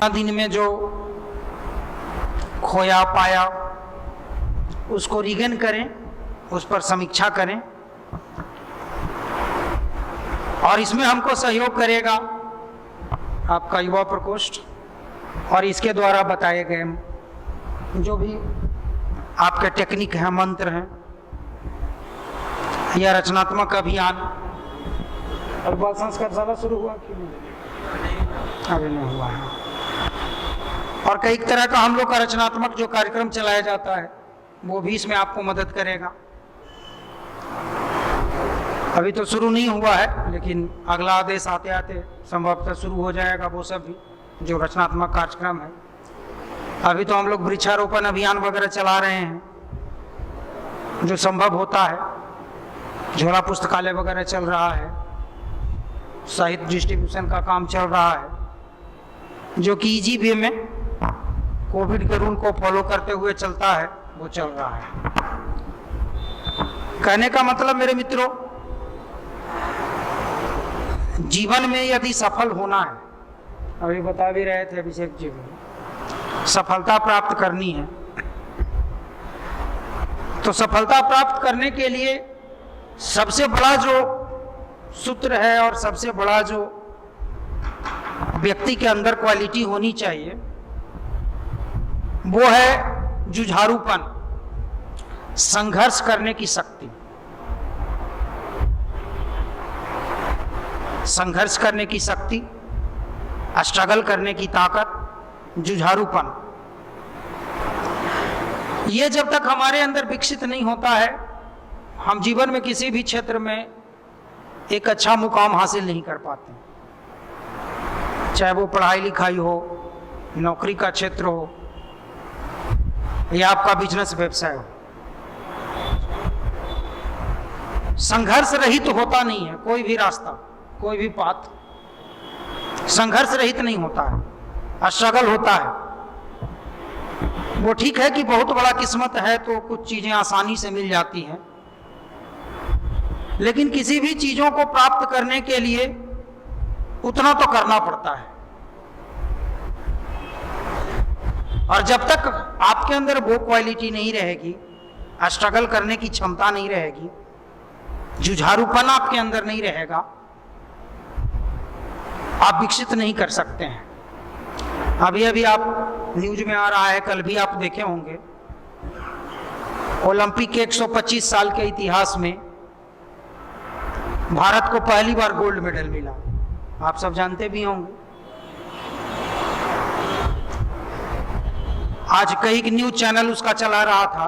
दिन में जो खोया पाया उसको रिगेन करें, उस पर समीक्षा करें। और इसमें हमको सहयोग करेगा आपका युवा प्रकोष्ठ और इसके द्वारा बताए गए जो भी आपके टेक्निक हैं, मंत्र हैं। यह रचनात्मक अभियान और बाल संस्कार शाला शुरू हुआ कि नहीं? अभी नहीं हुआ है। और कई तरह का हम लोग का रचनात्मक जो कार्यक्रम चलाया जाता है वो भी इसमें आपको मदद करेगा। अभी तो शुरू नहीं हुआ है, लेकिन अगला आदेश आते आते संभवतः शुरू हो जाएगा वो सब भी जो रचनात्मक कार्यक्रम है। अभी तो हम लोग वृक्षारोपण अभियान वगैरह चला रहे हैं, जो संभव होता है। झोला पुस्तकालय वगैरह चल रहा है, साहित्य डिस्ट्रीब्यूशन का काम चल रहा है, जो कि इजी वे में कोविड के रूल को फॉलो करते हुए चलता है, वो चल रहा है। कहने का मतलब मेरे मित्रों, जीवन में यदि सफल होना है, अभी बता भी रहे थे अभिषेक जी, सफलता प्राप्त करनी है, तो सफलता प्राप्त करने के लिए सबसे बड़ा जो सूत्र है और सबसे बड़ा जो व्यक्ति के अंदर क्वालिटी होनी चाहिए वो है जुझारूपन, संघर्ष करने की शक्ति। संघर्ष करने की शक्ति, स्ट्रगल करने की ताकत, जुझारूपन। ये जब तक हमारे अंदर विकसित नहीं होता है, हम जीवन में किसी भी क्षेत्र में एक अच्छा मुकाम हासिल नहीं कर पाते। चाहे वो पढ़ाई लिखाई हो, नौकरी का क्षेत्र हो, या आपका बिजनेस व्यवसाय हो। संघर्ष रहित तो होता नहीं है कोई भी रास्ता, कोई भी पाथ संघर्ष रहित नहीं होता है, स्ट्रगल होता है। वो ठीक है कि बहुत बड़ा किस्मत है तो कुछ चीजें आसानी से मिल जाती हैं, लेकिन किसी भी चीजों को प्राप्त करने के लिए उतना तो करना पड़ता है। और जब तक आपके अंदर वो क्वालिटी नहीं रहेगी, स्ट्रगल करने की क्षमता नहीं रहेगी, जुझारूपन आपके अंदर नहीं रहेगा, आप विकसित नहीं कर सकते हैं। अभी अभी आप न्यूज में आ रहा है, कल भी आप देखे होंगे, ओलंपिक के 125 साल के इतिहास में भारत को पहली बार गोल्ड मेडल मिला। आप सब जानते भी होंगे। आज कई न्यूज चैनल उसका चला रहा था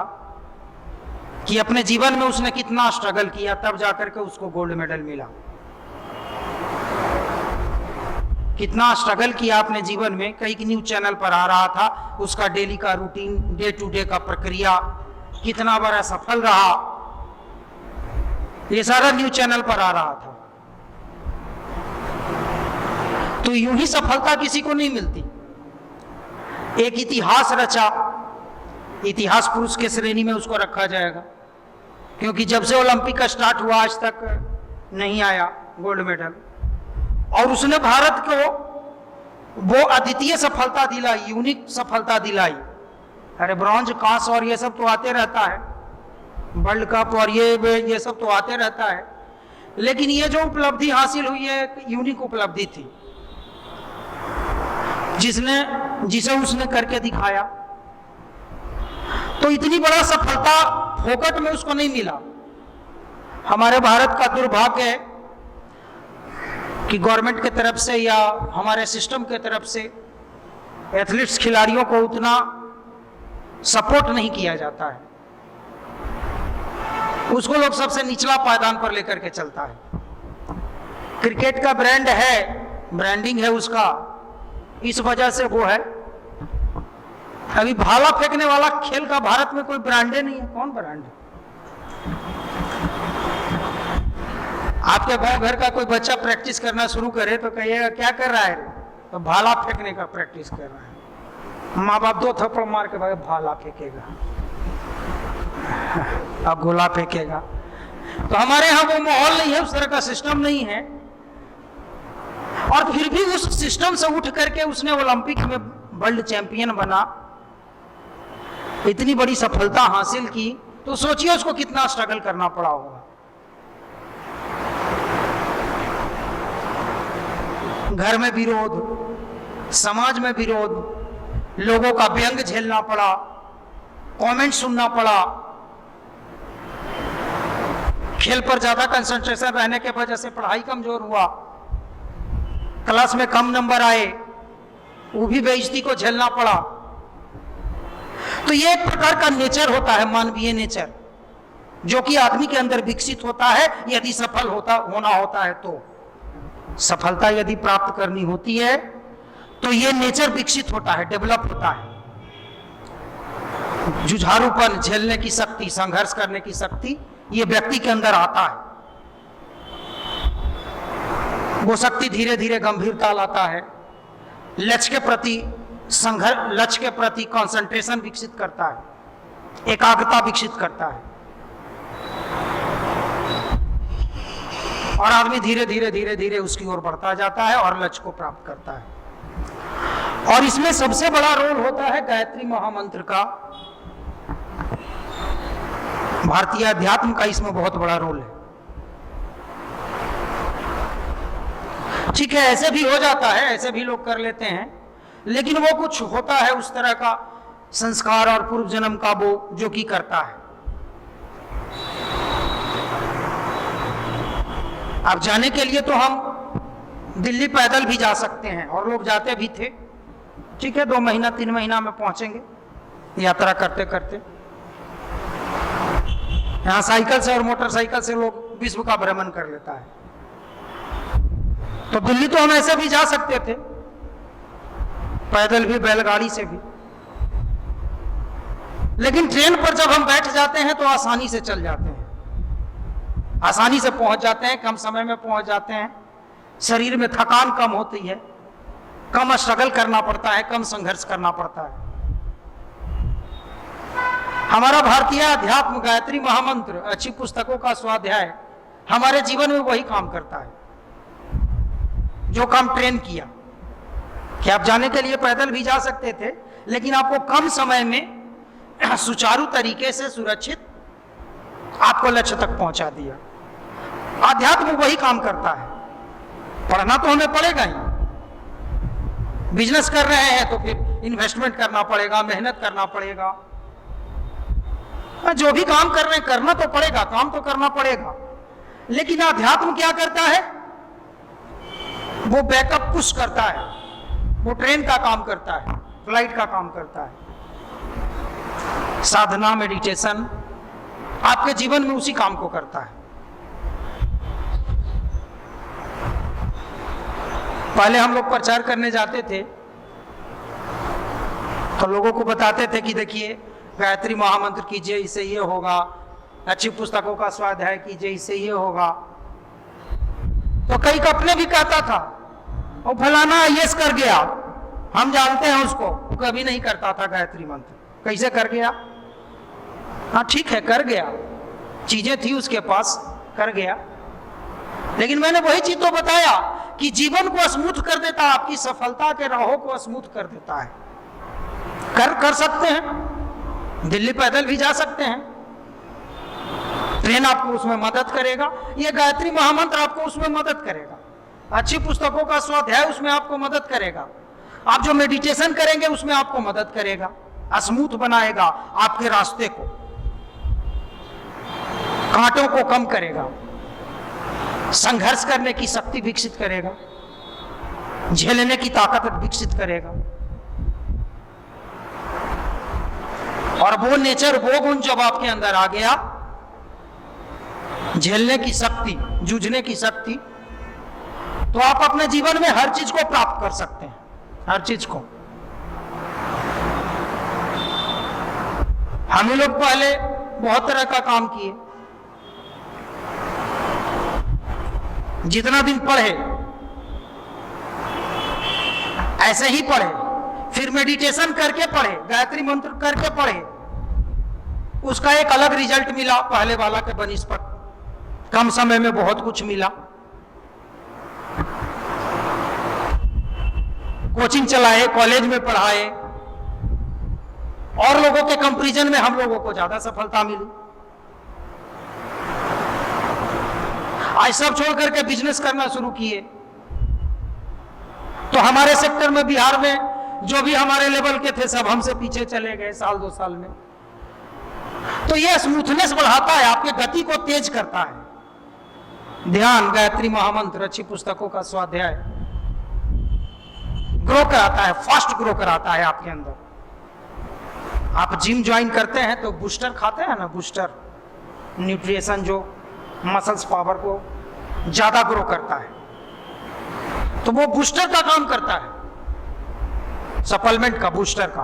कि अपने जीवन में उसने कितना स्ट्रगल किया, तब जाकर के उसको गोल्ड मेडल मिला। कितना स्ट्रगल किया अपने जीवन में, कई न्यूज चैनल पर आ रहा था। उसका डेली का रूटीन, डे टू डे का प्रक्रिया कितना बड़ा सफल रहा, ये सारा न्यूज चैनल पर आ रहा था। तो यूं ही सफलता किसी को नहीं मिलती। एक इतिहास रचा, इतिहास पुरुष के श्रेणी में उसको रखा जाएगा, क्योंकि जब से ओलंपिक का स्टार्ट हुआ आज तक नहीं आया गोल्ड मेडल। और उसने भारत को वो अद्वितीय सफलता दिलाई, यूनिक सफलता दिलाई। अरे ब्रॉन्ज, कांस और ये सब तो आते रहता है, वर्ल्ड कप और ये सब तो आते रहता है, लेकिन ये जो उपलब्धि हासिल हुई है एक यूनिक उपलब्धि थी, जिसे उसने करके दिखाया। तो इतनी बड़ा सफलता फोकट में उसको नहीं मिला। हमारे भारत का दुर्भाग्य है कि गवर्नमेंट की तरफ से या हमारे सिस्टम की तरफ से एथलीट्स, खिलाड़ियों को उतना सपोर्ट नहीं किया जाता है। उसको लोग सबसे निचला पायदान पर लेकर के चलता है। क्रिकेट का ब्रांड है, ब्रांडिंग है उसका, इस वजह से वो है। अभी भाला फेंकने वाला खेल का भारत में कोई ब्रांडे नहीं है। कौन ब्रांड है? आपके घर का कोई बच्चा प्रैक्टिस करना शुरू करे तो कहिएगा क्या कर रहा है? तो भाला फेंकने का प्रैक्टिस कर रहा है। माँ बाप 2 थप्पड़ मार के भाई भाला फेंकेगा, अब गोला फेंकेगा। तो हमारे यहाँ वो माहौल नहीं है, उस तरह का सिस्टम नहीं है। और फिर भी उस सिस्टम से उठ करके उसने ओलंपिक में वर्ल्ड चैंपियन बना, इतनी बड़ी सफलता हासिल की, तो सोचिए उसको कितना स्ट्रगल करना पड़ा होगा। घर में विरोध, समाज में विरोध, लोगों का व्यंग झेलना पड़ा, कमेंट सुनना पड़ा, खेल पर ज्यादा कंसंट्रेशन रहने के वजह से पढ़ाई कमजोर हुआ, क्लास में कम नंबर आए, वो भी बेइज्जती को झेलना पड़ा। तो ये एक प्रकार का नेचर होता है, मानवीय नेचर, जो कि आदमी के अंदर विकसित होता है यदि सफल होना होता है। तो सफलता यदि प्राप्त करनी होती है तो ये नेचर विकसित होता है, डेवलप होता है। जुझारूपन, झेलने की शक्ति, संघर्ष करने की शक्ति ये व्यक्ति के अंदर आता है। वो शक्ति धीरे धीरे गंभीरता लाता है, लक्ष्य के प्रति संघर्ष, लक्ष्य के प्रति कंसंट्रेशन विकसित करता है, एकाग्रता विकसित करता है, और आदमी धीरे धीरे उसकी ओर बढ़ता जाता है और लक्ष्य को प्राप्त करता है। और इसमें सबसे बड़ा रोल होता है गायत्री महामंत्र का। भारतीय अध्यात्म का इसमें बहुत बड़ा रोल है। ठीक है, ऐसे भी हो जाता है, ऐसे भी लोग कर लेते हैं, लेकिन वो कुछ होता है उस तरह का संस्कार और पूर्व जन्म का वो जो कि करता है। अब जाने के लिए तो हम दिल्ली पैदल भी जा सकते हैं, और लोग जाते भी थे। ठीक है, 2 महीना 3 महीना में पहुंचेंगे यात्रा करते करते। यहाँ साइकिल से और मोटरसाइकिल से लोग विश्व का भ्रमण कर लेता है। तो दिल्ली तो हम ऐसे भी जा सकते थे, पैदल भी, बैलगाड़ी से भी, लेकिन ट्रेन पर जब हम बैठ जाते हैं तो आसानी से चल जाते हैं, आसानी से पहुंच जाते हैं, कम समय में पहुंच जाते हैं, शरीर में थकान कम होती है, कम स्ट्रगल करना पड़ता है, कम संघर्ष करना पड़ता है। हमारा भारतीय अध्यात्म गायत्री महामंत्र, अच्छी पुस्तकों का स्वाध्याय हमारे जीवन में वही काम करता है जो काम ट्रेन किया। कि आप जाने के लिए पैदल भी जा सकते थे, लेकिन आपको कम समय में सुचारू तरीके से सुरक्षित आपको लक्ष्य तक पहुंचा दिया। अध्यात्म वही काम करता है। पढ़ना तो हमें पड़ेगा ही, बिजनेस कर रहे हैं तो फिर इन्वेस्टमेंट करना पड़ेगा, मेहनत करना पड़ेगा, जो भी काम कर रहे हैं करना तो पड़ेगा, काम तो करना पड़ेगा। लेकिन अध्यात्म क्या करता है? वो बैकअप पुश करता है, वो ट्रेन का काम करता है, फ्लाइट का काम करता है। साधना, मेडिटेशन आपके जीवन में उसी काम को करता है। पहले हम लोग प्रचार करने जाते थे तो लोगों को बताते थे कि देखिए गायत्री महामंत्र कीजिए, इससे ये होगा, अच्छी पुस्तकों का स्वाध्याय कीजिए, इससे ये होगा। तो कई अपने भी कहता था, और फलाना आईएएस कर गया, हम जानते हैं उसको, वो कभी नहीं करता था गायत्री मंत्र, कैसे कर गया? हाँ ठीक है, कर गया, चीजें थी उसके पास, कर गया। लेकिन मैंने वही चीज तो बताया कि जीवन को स्मूथ कर देता है, आपकी सफलता के राहों को स्मूथ कर देता है। कर सकते हैं, दिल्ली पैदल भी जा सकते हैं, ट्रेन आपको उसमें मदद करेगा, ये गायत्री महामंत्र आपको उसमें मदद करेगा, अच्छी पुस्तकों का स्वाध्याय उसमें आपको मदद करेगा, आप जो मेडिटेशन करेंगे उसमें आपको मदद करेगा, स्मूथ बनाएगा आपके रास्ते को, कांटों को कम करेगा, संघर्ष करने की शक्ति विकसित करेगा, झेलने की ताकत विकसित करेगा। और वो नेचर, वो गुण जब आपके अंदर आ गया, झेलने की शक्ति, जूझने की शक्ति, तो आप अपने जीवन में हर चीज को प्राप्त कर सकते हैं, हर चीज को। हम लोग पहले बहुत तरह का काम किए, जितना दिन पढ़े ऐसे ही पढ़े, फिर मेडिटेशन करके पढ़े, गायत्री मंत्र करके पढ़े, उसका एक अलग रिजल्ट मिला पहले वाला के बनिस्पत, कम समय में बहुत कुछ मिला। कोचिंग चलाए, कॉलेज में पढ़ाए, और लोगों के कंपैरिजन में हम लोगों को ज्यादा सफलता मिली। आज सब छोड़ करके बिजनेस करना शुरू किए। तो हमारे सेक्टर में, बिहार में जो भी हमारे लेवल के थे सब हमसे पीछे चले गए साल 2 साल में। तो यह स्मूथनेस बढ़ाता है, आपके गति को तेज करता है। ध्यान, गायत्री महामंत्र, अच्छी पुस्तकों का स्वाध्याय ग्रो कराता है, फास्ट ग्रो कराता है आपके अंदर। आप जिम ज्वाइन करते हैं तो बूस्टर खाते हैं ना, बूस्टर न्यूट्रिशन जो मसल्स पावर को ज्यादा ग्रो करता है, तो वो बूस्टर का काम करता है, सप्लीमेंट का, बूस्टर का।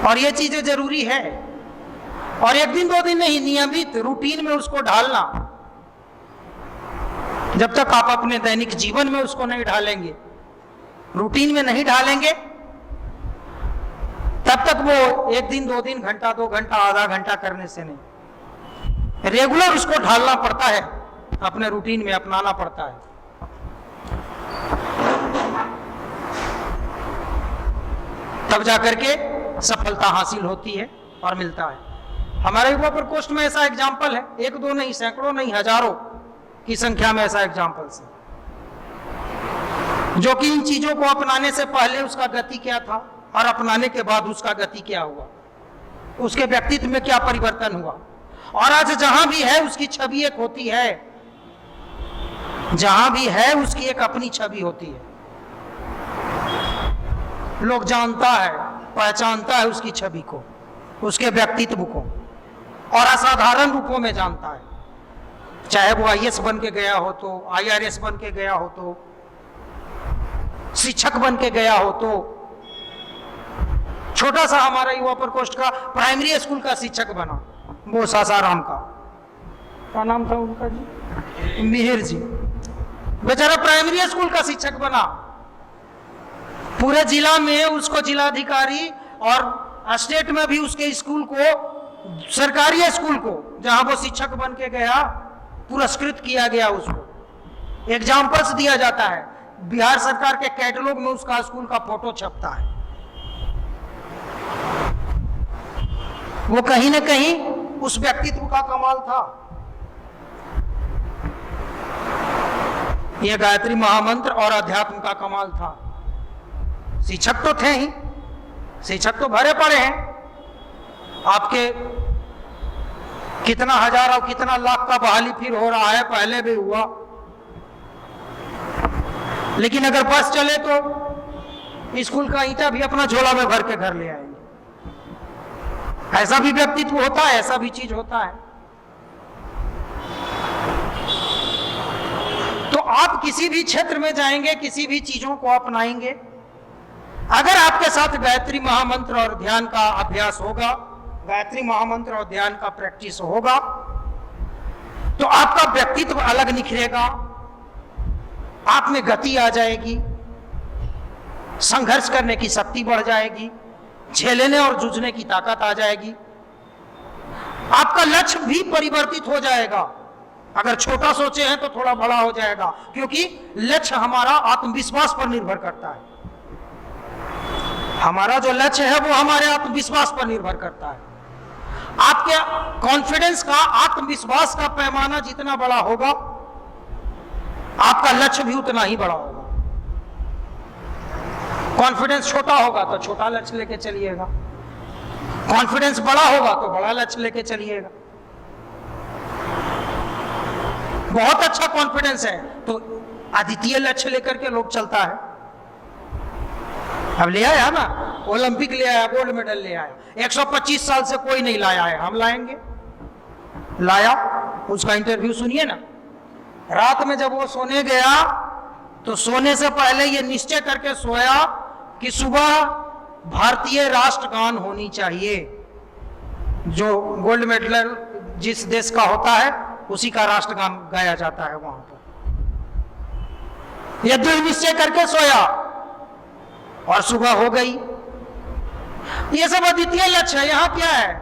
और ये चीजें जरूरी है, और 1 दिन 2 दिन नहीं, नियमित रूटीन में उसको ढालना। जब तक आप अपने दैनिक जीवन में उसको नहीं ढालेंगे, रूटीन में नहीं ढालेंगे, तब तक वो 1 दिन 2 दिन, घंटा 2 घंटा, आधा घंटा करने से नहीं, रेगुलर उसको ढालना पड़ता है, अपने रूटीन में अपनाना पड़ता है। तब जाकर के सफलता हासिल होती है और मिलता है। हमारे युवा प्रकोष्ठ में ऐसा एग्जाम्पल है, 1 2 नहीं, सैकड़ों नहीं, हजारों की संख्या में ऐसा एग्जाम्पल्स है, जो कि इन चीजों को अपनाने से पहले उसका गति क्या था और अपनाने के बाद उसका गति क्या हुआ, उसके व्यक्तित्व में क्या परिवर्तन हुआ। और आज जहां भी है उसकी छवि एक होती है, जहां भी है उसकी एक अपनी छवि होती है। लोग जानता है, पहचानता है उसकी छवि को, उसके व्यक्तित्व को, और असाधारण रूपों में जानता है। चाहे वो आईएएस बन के गया हो, तो आईआरएस बन के गया हो, तो शिक्षक बन के गया हो, तो छोटा सा हमारा युवा प्रकोष्ठ का प्राइमरी स्कूल का शिक्षक बना, वो सासाराम का, क्या नाम था उनका जी, मिहिर जी, बेचारा प्राइमरी स्कूल का शिक्षक बना। पूरे जिला में उसको जिलाधिकारी और स्टेट में भी उसके स्कूल को, सरकारी स्कूल को जहां वो शिक्षक बन के गया, पुरस्कृत किया गया, उसको एग्जाम्पल्स दिया जाता है। बिहार सरकार के कैटलॉग में उसका स्कूल का फोटो छपता है। वो कहीं ना कहीं उस व्यक्तित्व का कमाल था। यह गायत्री महामंत्र और अध्यात्म का कमाल था। शिक्षक तो थे ही, शिक्षक तो भरे पड़े हैं, आपके कितना हजार और कितना लाख का बहाली फिर हो रहा है, पहले भी हुआ। लेकिन अगर बस चले तो स्कूल का ईंटा भी अपना झोला में भर के घर ले आएंगे। ऐसा भी व्यक्तित्व होता है, ऐसा भी चीज होता है। तो आप किसी भी क्षेत्र में जाएंगे, किसी भी चीजों को अपनाएंगे, अगर आपके साथ गायत्री महामंत्र और ध्यान का अभ्यास होगा, गायत्री महामंत्र और ध्यान का प्रैक्टिस होगा, तो आपका व्यक्तित्व अलग निखरेगा, आप में गति आ जाएगी, संघर्ष करने की शक्ति बढ़ जाएगी, झेलने और जूझने की ताकत आ जाएगी। आपका लक्ष्य भी परिवर्तित हो जाएगा। अगर छोटा सोचे हैं तो थोड़ा बड़ा हो जाएगा, क्योंकि लक्ष्य हमारा आत्मविश्वास पर निर्भर करता है। हमारा जो लक्ष्य है वो हमारे आत्मविश्वास पर निर्भर करता है। आपके कॉन्फिडेंस का, आत्मविश्वास का पैमाना जितना बड़ा होगा, आपका लक्ष्य भी उतना ही बड़ा होगा। कॉन्फिडेंस छोटा होगा तो छोटा लक्ष्य लेके चलिएगा, कॉन्फिडेंस बड़ा होगा तो बड़ा लक्ष्य लेके चलिएगा। बहुत अच्छा कॉन्फिडेंस है तो अद्वितीय लक्ष्य लेकर के लोग चलता है। अब ले आया ना, ओलंपिक ले आया, गोल्ड मेडल ले आया, 125 साल से कोई नहीं लाया है, हम लाएंगे। लाया, उसका इंटरव्यू सुनिए ना। रात में जब वो सोने गया तो सोने से पहले ये निश्चय करके सोया कि सुबह भारतीय राष्ट्रगान होनी चाहिए। जो गोल्ड मेडल जिस देश का होता है उसी का राष्ट्रगान गाया जाता है वहां पर। यह दृढ़ निश्चय करके सोया और सुबह हो गई। ये सब अद्वितीय लक्ष्य है। यहां क्या है,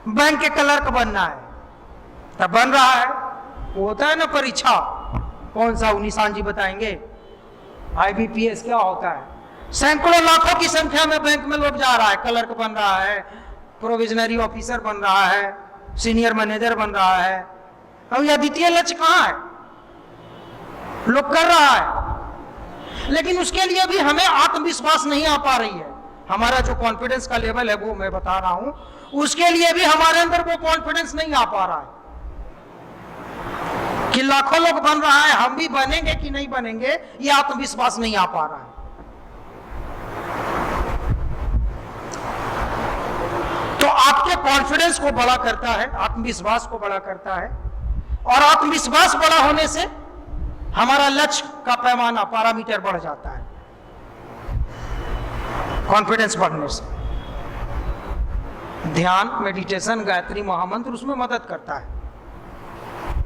बैंक के क्लर्क बनना है, तब बन रहा है। वो होता है ना परीक्षा, कौन सा निशान जी बताएंगे, IBPS क्या होता है? सैकड़ों लाखों की संख्या में बैंक में लोग जा रहा है, क्लर्क बन रहा है, प्रोविजनरी ऑफिसर बन रहा है, सीनियर मैनेजर बन रहा है। अब यह द्वितीय लक्ष्य कहां है? लोग कर रहा है, लेकिन उसके लिए भी हमें आत्मविश्वास नहीं आ पा रही है। हमारा जो कॉन्फिडेंस का लेवल है वो मैं बता रहा हूं, उसके लिए भी हमारे अंदर वो कॉन्फिडेंस नहीं आ पा रहा है कि लाखों लोग बन रहा है, हम भी बनेंगे कि नहीं बनेंगे, ये आत्मविश्वास नहीं आ पा रहा है। तो आपके कॉन्फिडेंस को बड़ा करता है, आत्मविश्वास को बड़ा करता है, और आत्मविश्वास बड़ा होने से हमारा लक्ष्य का पैमाना, पैरामीटर बढ़ जाता है कॉन्फिडेंस बढ़ने से। ध्यान, मेडिटेशन, गायत्री महामंत्र उसमें मदद करता है,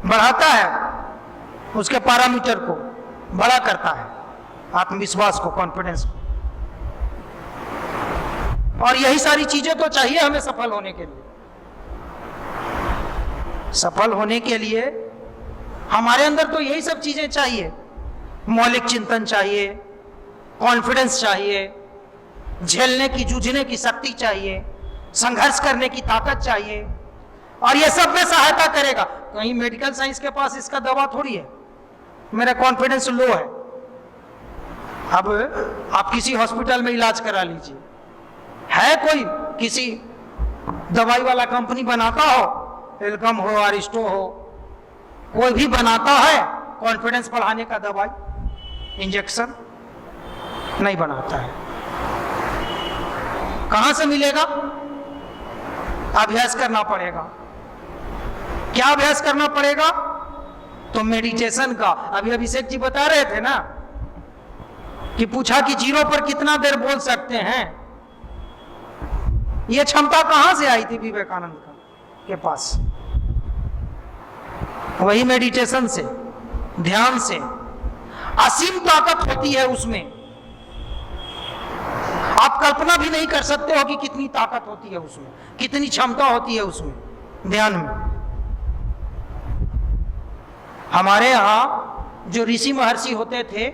बढ़ाता है, उसके पैरामीटर को बड़ा करता है, आत्मविश्वास को, कॉन्फिडेंस को। और यही सारी चीजें तो चाहिए हमें सफल होने के लिए। सफल होने के लिए हमारे अंदर तो यही सब चीजें चाहिए। मौलिक चिंतन चाहिए, कॉन्फिडेंस चाहिए, झेलने की, जूझने की शक्ति चाहिए, संघर्ष करने की ताकत चाहिए, और यह सब में सहायता करेगा। कहीं मेडिकल साइंस के पास इसका दवा थोड़ी है, मेरा कॉन्फिडेंस लो है। अब आप किसी हॉस्पिटल में इलाज करा लीजिए, है कोई किसी दवाई वाला कंपनी बनाता हो, एल्कम हो, अरिस्टो हो, कोई भी बनाता है कॉन्फिडेंस बढ़ाने का दवाई, इंजेक्शन? नहीं बनाता है। कहां से मिलेगा? अभ्यास करना पड़ेगा। क्या अभ्यास करना पड़ेगा? तो मेडिटेशन का। अभी अभिषेक जी बता रहे थे ना कि पूछा कि 0 पर कितना देर बोल सकते हैं, यह क्षमता कहां से आई थी विवेकानंद के पास? वही मेडिटेशन से, ध्यान से। असीम ताकत होती है उसमें, आप कल्पना भी नहीं कर सकते हो कि कितनी ताकत होती है उसमें, कितनी क्षमता होती है उसमें, ध्यान में। हमारे यहां जो ऋषि महर्षि होते थे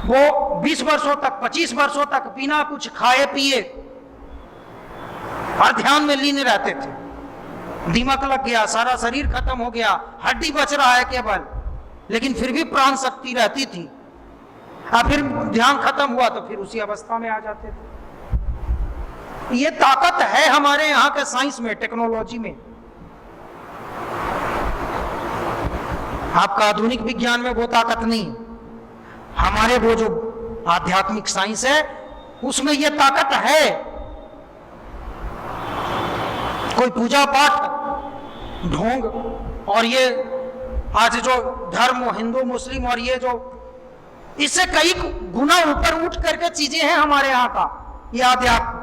वो 20 वर्षों तक, 25 वर्षों तक बिना कुछ खाए पिए और ध्यान में लीन रहते थे। दिमाग लग गया, सारा शरीर खत्म हो गया, हड्डी बच रहा है केवल, लेकिन फिर भी प्राण शक्ति रहती थी। और फिर ध्यान खत्म हुआ तो फिर उसी अवस्था में आ जाते थे। ये ताकत है हमारे यहाँ के साइंस में, टेक्नोलॉजी में। आपका आधुनिक विज्ञान में वो ताकत नहीं, हमारे वो जो आध्यात्मिक साइंस है उसमें ये ताकत है। कोई पूजा पाठ, ढोंग, और ये आज जो धर्म, हिंदू मुस्लिम, और ये जो इससे कई गुना ऊपर उठ करके चीजें हैं हमारे यहां का, ये अध्यात्म।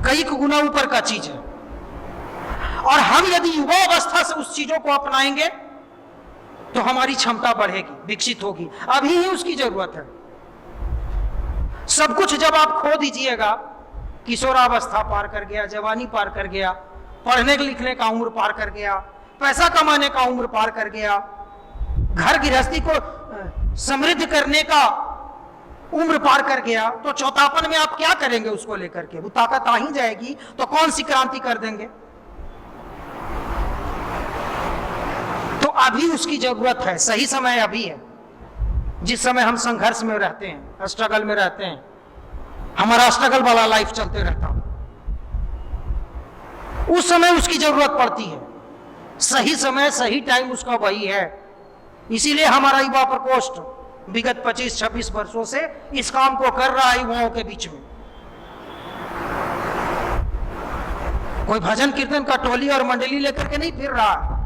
कई गुना ऊपर का चीज है, और हम यदि युवा अवस्था से उस चीजों को अपनाएंगे तो हमारी क्षमता बढ़ेगी, विकसित होगी। अभी ही उसकी जरूरत है। सब कुछ जब आप खो दीजिएगा, किशोरावस्था पार कर गया, जवानी पार कर गया, पढ़ने लिखने का उम्र पार कर गया, पैसा कमाने का उम्र पार कर गया, घर गृहस्थी को समृद्ध करने का उम्र पार कर गया, तो चौथापन में आप क्या करेंगे उसको लेकर के? वो ताकत आ ही जाएगी तो कौन सी क्रांति कर देंगे? तो अभी उसकी जरूरत है, सही समय अभी है। जिस समय हम संघर्ष में रहते हैं, स्ट्रगल में रहते हैं, हमारा स्ट्रगल वाला लाइफ चलते रहता है, उस समय उसकी जरूरत पड़ती है। सही समय, सही टाइम उसका वही है। इसीलिए हमारा युवा प्रकोष्ठ विगत 25-26 वर्षों से इस काम को कर रहा है युवाओं के बीच में। कोई भजन कीर्तन का टोली और मंडली लेकर के नहीं फिर रहा है।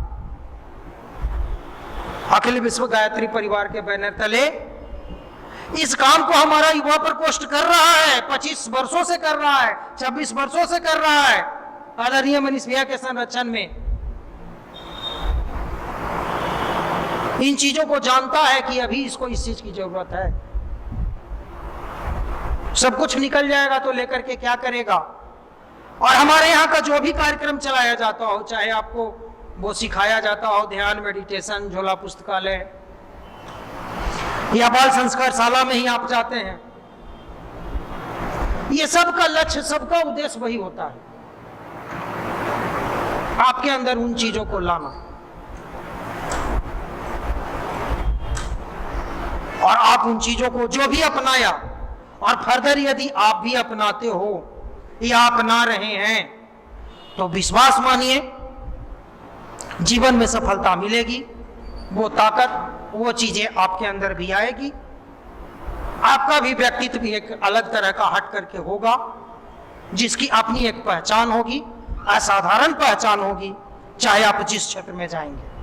अखिल विश्व गायत्री परिवार के बैनर तले इस काम को हमारा युवा प्रकोष्ठ कर रहा है, 25 वर्षों से कर रहा है, 26 वर्षों से कर रहा है, आदरणीय मनीष भैया के संरक्षण में। इन चीजों को जानता है कि अभी इसको इस चीज की जरूरत है। सब कुछ निकल जाएगा तो लेकर के क्या करेगा? और हमारे यहाँ का जो भी कार्यक्रम चलाया जाता हो, चाहे आपको वो सिखाया जाता हो, ध्यान, मेडिटेशन, झोला पुस्तकालय या बाल संस्कार शाला में ही आप जाते हैं, ये सबका लक्ष्य, सबका उद्देश्य वही होता है, आपके अंदर उन चीजों को लाना। और आप उन चीजों को जो भी अपनाया और फर्दर यदि आप भी अपनाते हो या अपना रहे हैं तो विश्वास मानिए जीवन में सफलता मिलेगी। वो ताकत, वो चीजें आपके अंदर भी आएगी, आपका भी व्यक्तित्व भी एक अलग तरह का हट करके होगा, जिसकी अपनी एक पहचान होगी, असाधारण पहचान होगी, चाहे आप जिस क्षेत्र में जाएंगे।